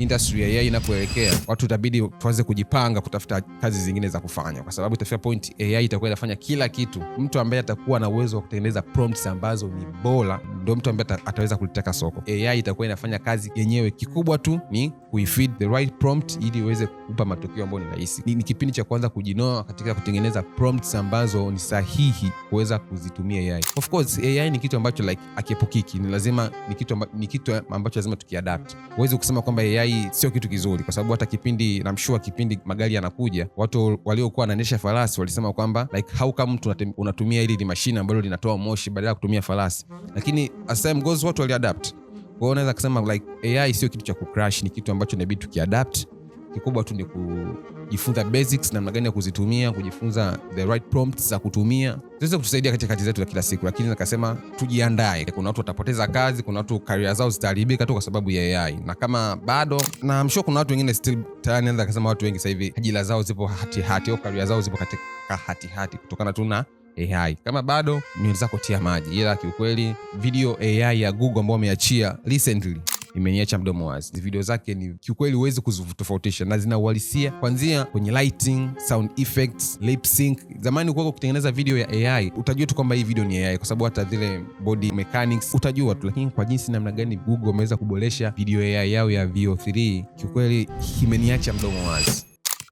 industry ya AI inapoelekea, watu itabidi tuanze kujipanga kutafuta kazi zingine za kufanya, kwa sababu itafika point AI itakuwa inafanya kila kitu. Mtu ambaye atakuwa na uwezo wa kutengeneza prompts ambazo ni bora ndio mtu ambaye ataweza kuliteka soko. AI itakuwa inafanya kazi yenyewe, kikubwa tu ni kuifeed the right prompt ili iweze kukupa matokeo ambayo ni rahisi. Ni kipindi cha kwanza kujinoa katika kutengeneza prompts ambazo ni sahihi kuweza kuzitumia AI. Of course AI ni kitu ambacho like akiepukiki, ni lazima ni kitu ambacho lazima tukiadapt. Huwezi kusema kwamba AI sio kitu kizuri, kwa sababu hata kipindi kipindi magari yanakuja, watu waliokuwa wanaendesha farasi walisema kwamba like how come unatumia hili mashine ambalo linatoa moshi badala ya kutumia farasi, lakini as time goes watu waliadapt. Kwa hiyo unaweza kusema like AI sio kitu cha kucrash, ni kitu ambacho inabidi tukiadapt. Kikubwa tu ni kujifunza basics, namna gani ya kuzitumia, kujifunza the right prompts za kutumia, ziweze kutusaidia katika kazi zetu za kila siku. Lakini nakasema tujiandae, kuna watu watapoteza kazi, kuna watu career zao zitaharibika tu kwa sababu ya AI. Na kama bado, na I'm sure kuna watu wengine still tayari, naweza kusema watu wengi sasa hivi ajira zao zipo hati au career zao zipo katika hati kutokana tu na AI. Kama bado, nywele zako tia maji. Ila kiukweli video AI ya Google ambayo ameachia recently imeniacha mdomo wazi. Video zake ni kiukweli huwezi kuzitofautisha, na zina uhalisia kuanzia kwenye lighting, sound effects, lip sync. Zamani kwa kutengeneza video ya AI utajua tu kwamba hii video ni AI kwa sababu hata zile body mechanics utajua tu, lakini kwa jinsi namna gani Google ameweza kuboresha video AI yao ya VO3 kiukweli imeniacha mdomo wazi.